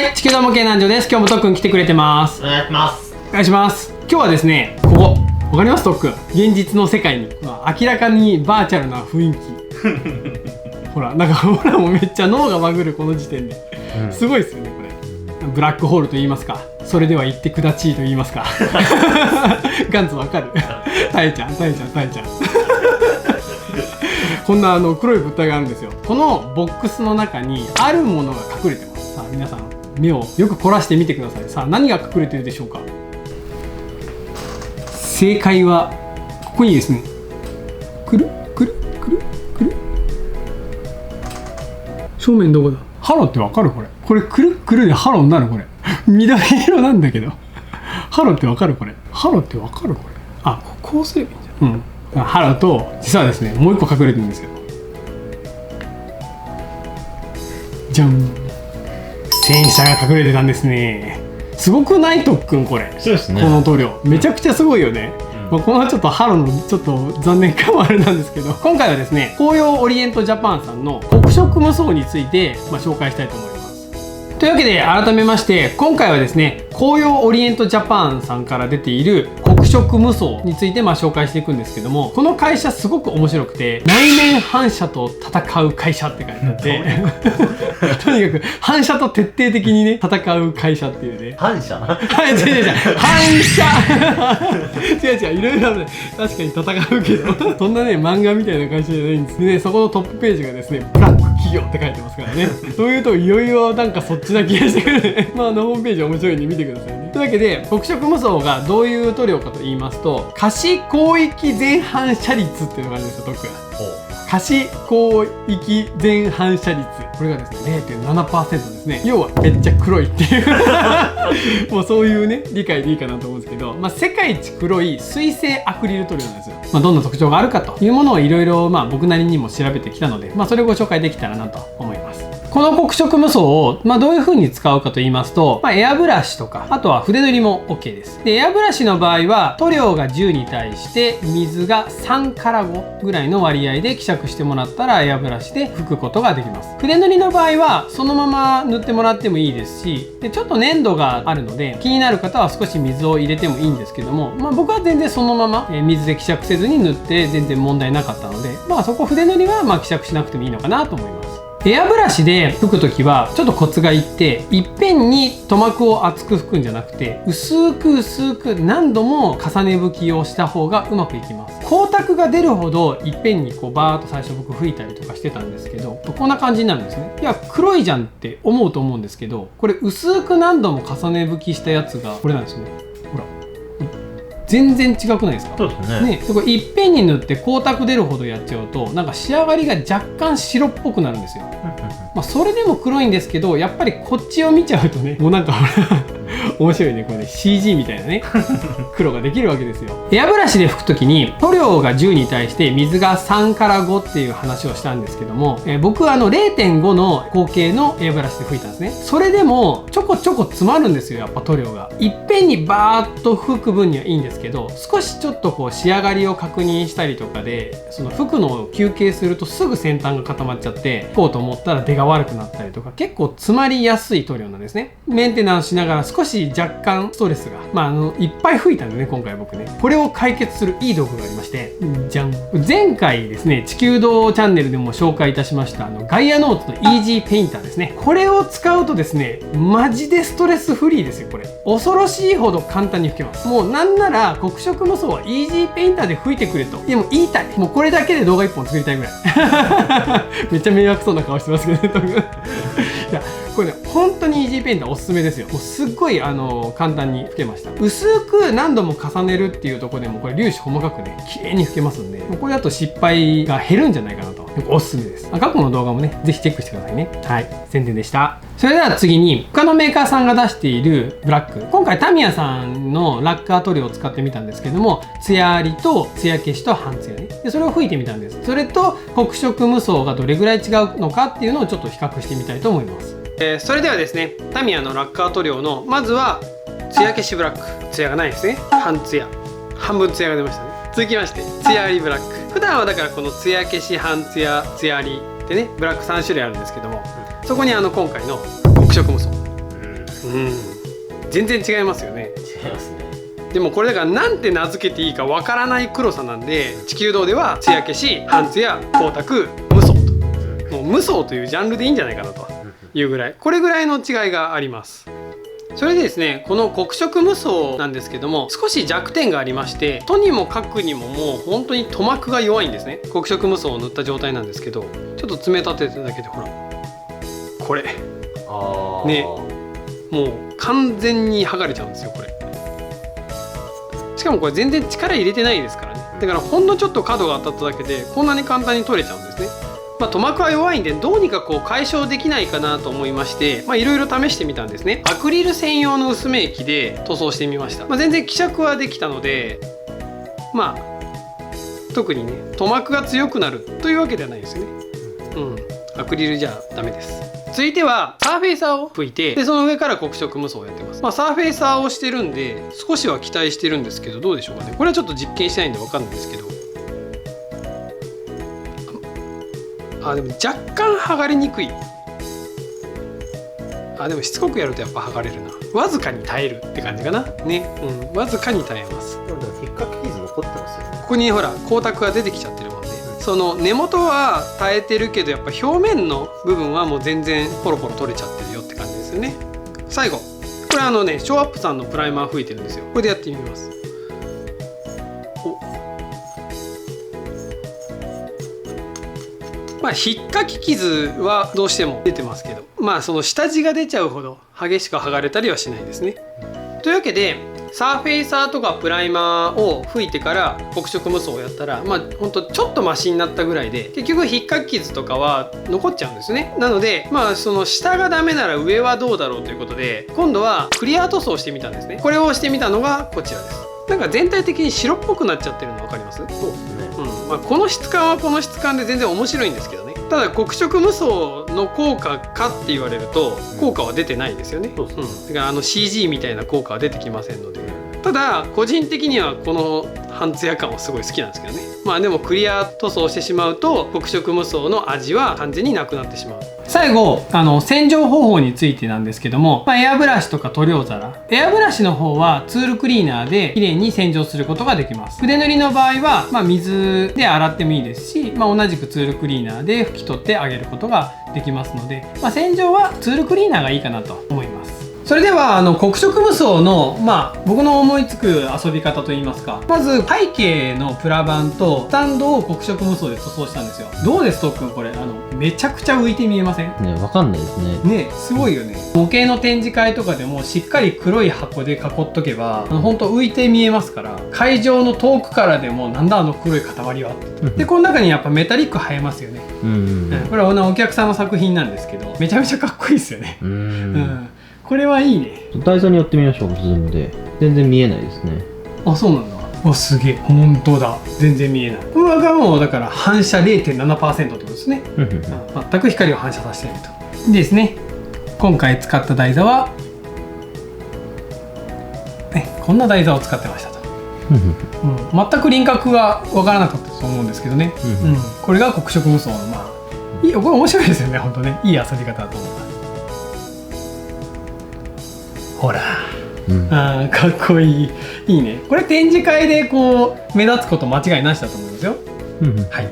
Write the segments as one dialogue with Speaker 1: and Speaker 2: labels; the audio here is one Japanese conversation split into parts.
Speaker 1: はい、地球の模型南條です。今日もとっくん来てくれてます。
Speaker 2: お願いします。
Speaker 1: お願いします。今日はですね、ここわかります？とっくん、現実の世界に、明らかにバーチャルな雰囲気ほら、なんかほらもうめっちゃ脳がバグるこの時点で、すごいですよねこれ。ブラックホールと言いますか、それでは言ってくだちいと言いますか。ガンツわかる？タイちゃんこんな黒い物体があるんですよ。このボックスの中にあるものが隠れてます。さあ皆さん目をよく凝らしてみてください。さあ何が隠れてるでしょうか？正解はここにですね、くる正面どこだ？ハロってわかる？これくるくるでハロになる。これ緑色なんだけど、ハロってわかる？これあ、こうすればいいんじゃん。ハロと実はですね、もう一個隠れてるんですよ。じゃん、戦車が隠れてたんですね。すごくない？とっくんこれ。
Speaker 2: そうですね。
Speaker 1: この塗料めちゃくちゃすごいよね。このちょっとハロのちょっと残念感はあれなんですけど、今回はですね、紅葉オリエントジャパンさんの黒色無双について、紹介したいと思います。というわけで改めまして、今回はですね、紅葉オリエントジャパンさんから出ている黒色無双について紹介していくんですけども、この会社すごく面白くて、内面反射と戦う会社って書いてあってとにかく反射と徹底的にね戦う会社っていうね。
Speaker 2: 反射？
Speaker 1: はい、違う反射違ういろいろあるね。確かに戦うけどそんなね漫画みたいな会社じゃないんですね。そこのトップページがですね、ブラック企業って書いてますからね。そういうといよいよなんかそっちな気がしてくるね。ホームページ面白いんで見てくださいね。というわけで黒色無双がどういう塗料かと言いますと、可視広域全反射率っていうのがあるんですよ。特に可視広域全反射率、これがですね 0.7% ですね。要はめっちゃ黒いっていうもうそういうね理解でいいかなと思うんですけど、世界一黒い水性アクリル塗料なんですよ。どんな特徴があるかというものをいろいろ僕なりにも調べてきたので、それをご紹介できたらなと思います。この黒色無双を、どういう風に使うかと言いますと、エアブラシとか、あとは筆塗りも OK です。で、エアブラシの場合は、塗料が10に対して水が3から5ぐらいの割合で希釈してもらったら、エアブラシで拭くことができます。筆塗りの場合は、そのまま塗ってもらってもいいですし、でちょっと粘度があるので、気になる方は少し水を入れてもいいんですけども、僕は全然そのまま水で希釈せずに塗って全然問題なかったので、そこ筆塗りは希釈しなくてもいいのかなと思います。エアブラシで拭くときはちょっとコツがいって、いっぺんに塗膜を厚く拭くんじゃなくて、薄く何度も重ね拭きをした方がうまくいきます。光沢が出るほどいっぺんにバーッと最初僕拭いたりとかしてたんですけど、こんな感じになるんですね。いや黒いじゃんって思うと思うんですけど、これ薄く何度も重ね拭きしたやつがこれなんですよね。ほら全然違くないですか？
Speaker 2: そうですね。
Speaker 1: これいっぺんに塗って光沢出るほどやっちゃうと、なんか仕上がりが若干白っぽくなるんですよ。それでも黒いんですけど、やっぱりこっちを見ちゃうとね、もうなんか面白いね、これね CG みたいなね黒ができるわけですよ。エアブラシで拭くときに塗料が10に対して水が3から5っていう話をしたんですけども、僕は0.5 の口径のエアブラシで拭いたんですね。それでもちょこちょこ詰まるんですよ。やっぱ塗料がいっぺんにバーッと拭く分にはいいんですけど、少しちょっと仕上がりを確認したりとかで、その拭くのを休憩するとすぐ先端が固まっちゃって、拭こうと思ったら出が悪くなったりとか、結構詰まりやすい塗料なんですね。メンテナンスしながら少し若干ストレスがいっぱい拭いたんでね、今回僕ね、これを解決するいい道具がありまして、じゃん。前回ですね、地球道チャンネルでも紹介いたしましたガイアノートのイージーペインターですね。これを使うとですね、マジでストレスフリーですよ。これ恐ろしいほど簡単に拭けます。もうなんなら黒色無双はイージーペインターで拭いてくれとでも言いたい。もうこれだけで動画1本作りたいぐらいめっちゃ迷惑そうな顔してますけどね、多分いやこれね、本当にイージーペインターおすすめですよ。もうすっごい簡単に拭けました。薄く何度も重ねるっていうところでもこれ粒子細かくね綺麗に拭けますんで、これだと失敗が減るんじゃないかなとおすすめです。過去の動画もねぜひチェックしてくださいね。はい、宣伝でした。それでは次に他のメーカーさんが出しているブラック、今回タミヤさんのラッカー塗料を使ってみたんですけども、ツヤありとツヤ消しと半ツヤね、でそれを吹いてみたんです。それと黒色無双がどれぐらい違うのかっていうのをちょっと比較してみたいと思います。それではですね、タミヤのラッカー塗料のまずはツヤ消しブラック、ツヤがないですね、半ツヤ、半分ツヤが出ましたね。続きましてツヤありブラック。普段はだからこのツヤ消し、半ツヤ、ツヤありってねブラック3種類あるんですけども、そこに今回の黒色無双全然違いますよね。
Speaker 2: 違いますね。
Speaker 1: でもこれだからなんて名付けていいかわからない黒さなんで、地球堂では艶消し、半艶、光沢、無双と、もう無双というジャンルでいいんじゃないかなというぐらい、これぐらいの違いがあります。それでですね、この黒色無双なんですけども、少し弱点がありまして、とにもかくにももう本当に塗膜が弱いんですね。黒色無双を塗った状態なんですけど、ちょっと爪立てただけでほらこれね、もう完全に剥がれちゃうんですよこれ。しかもこれ全然力入れてないですからね。だからほんのちょっと角が当たっただけでこんなに簡単に取れちゃうんですね。塗膜は弱いんでどうにかこう解消できないかなと思いまして、いろいろ試してみたんですね。アクリル専用の薄め液で塗装してみました。全然希釈はできたので、特にね塗膜が強くなるというわけではないですよね。アクリルじゃダメです。続いてはサーフェイサーを拭いて、でその上から黒色無双をやってます。サーフェイサーをしてるんで少しは期待してるんですけど、どうでしょうかね。これはちょっと実験してないんで分かんないんですけど、でも若干剥がれにくい。でもしつこくやるとやっぱ剥がれるな。わずかに耐えるって感じかなね。わずかに耐えます。
Speaker 2: でも引っかき傷残ってますよね。
Speaker 1: ここにほら光沢が出てきちゃってるもんね。その根元は耐えてるけど、やっぱ表面の部分はもう全然ポロポロ取れちゃってるよって感じですよね。最後これショーアップさんのプライマー吹いてるんですよ。これでやってみます。引っかき傷はどうしても出てますけど、その下地が出ちゃうほど激しく剥がれたりはしないですね。というわけでサーフェイサーとかプライマーを吹いてから黒色無双をやったら、ほんとちょっとマシになったぐらいで、結局引っかき傷とかは残っちゃうんですね。なのでその下がダメなら上はどうだろうということで、今度はクリア塗装をしてみたんですね。これをしてみたのがこちらです。なんか全体的に白っぽくなっちゃってるの分かります？そうですね。この質感はこの質感で全然面白いんですけどね。ただ黒色無双の効果かって言われると効果は出てないんですよね。だからCG みたいな効果は出てきませんので。ただ個人的にはこの半艶感はすごい好きなんですけどね。でもクリア塗装してしまうと黒色無双の味は完全になくなってしまう。最後洗浄方法についてなんですけども、エアブラシとか塗料皿、エアブラシの方はツールクリーナーで綺麗に洗浄することができます。筆塗りの場合は、水で洗ってもいいですし、同じくツールクリーナーで拭き取ってあげることができますので、洗浄はツールクリーナーがいいかなと思います。それでは黒色無双の僕の思いつく遊び方といいますか、まず背景のプラ板とスタンドを黒色無双で塗装したんですよ。どうですとっくん、これめちゃくちゃ浮いて見えません？
Speaker 2: ね、わかんないですね。
Speaker 1: すごいよね。模型の展示会とかでもしっかり黒い箱で囲っとけばほんと浮いて見えますから、会場の遠くからでもなんだ黒い塊はで、この中にやっぱメタリック映えますよね。これはお客さんの作品なんですけど、めちゃめちゃかっこいいですよね。これはいいね。
Speaker 2: 台座に寄ってみましょう。ズームで全然見えないですね。
Speaker 1: そうなんだ。すげえ、本当だ、全然見えない。これがもうだから反射 0.7% ってことですね。全く光を反射させていると。でですね、今回使った台座はこんな台座を使ってましたと。全く輪郭が分からなかったと思うんですけどね。これが黒色無双のこれ面白いですよね。本当ね、いい遊び方だと思います。ほら、かっこいい。いいね。これ展示会で目立つこと間違いなしだと思いますよ。はい。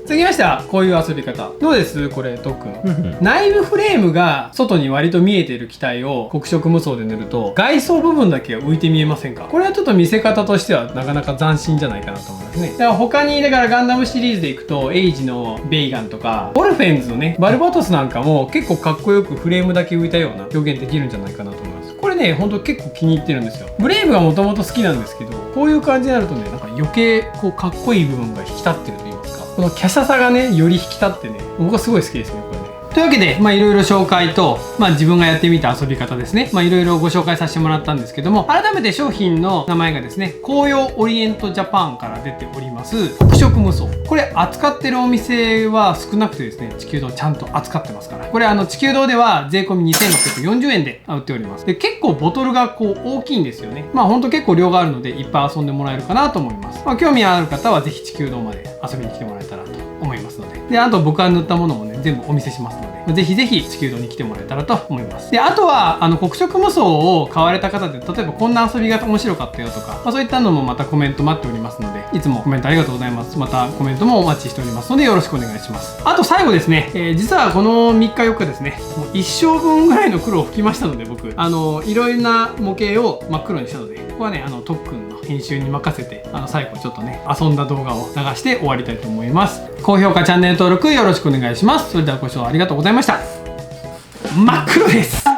Speaker 1: 続きましてはこういう遊び方。どうですこれ、とっくん。内部フレームが外に割と見えている機体を黒色無双で塗ると外装部分だけが浮いて見えませんか？これはちょっと見せ方としてはなかなか斬新じゃないかなと思いますね。だから他にガンダムシリーズでいくとエイジのベイガンとかオルフェンズのねバルバトスなんかも結構かっこよくフレームだけ浮いたような表現できるんじゃないかなと思います。これね、ほんと結構気に入ってるんですよ。ブレイブがもともと好きなんですけど、こういう感じになるとね、なんか余計かっこいい部分が引き立ってると言いますか、この華奢さがねより引き立ってね、僕はすごい好きですねこれね。というわけで、いろいろ紹介と、自分がやってみた遊び方ですね、いろいろご紹介させてもらったんですけども、改めて商品の名前がですね、紅葉オリエントジャパンから出ております黒色無双。これ扱ってるお店は少なくてですね、地球堂ちゃんと扱ってますから、これ地球堂では税込み2640円で売っております。で、結構ボトルが大きいんですよね。ほんと結構量があるのでいっぱい遊んでもらえるかなと思います。興味ある方はぜひ地球堂まで遊びに来てもらえたらと思いますので、あと僕が塗ったものもね全部お見せしますので、ぜひぜひ地球道に来てもらえたらと思います。で、あとは黒色無双を買われた方で、例えばこんな遊びが面白かったよとか、そういったのもまたコメント待っておりますので、いつもコメントありがとうございます。またコメントもお待ちしておりますので、よろしくお願いします。あと最後ですね、実はこの3日4日ですね、もう一生分ぐらいの黒を吹きましたので、僕いろいろな模型を真っ黒にしたので、ここはね特訓の編集に任せて最後ちょっとね遊んだ動画を流して終わりたいと思います。高評価チャンネル登録よろしくお願いします。それではご視聴ありがとうございました。真っ黒です。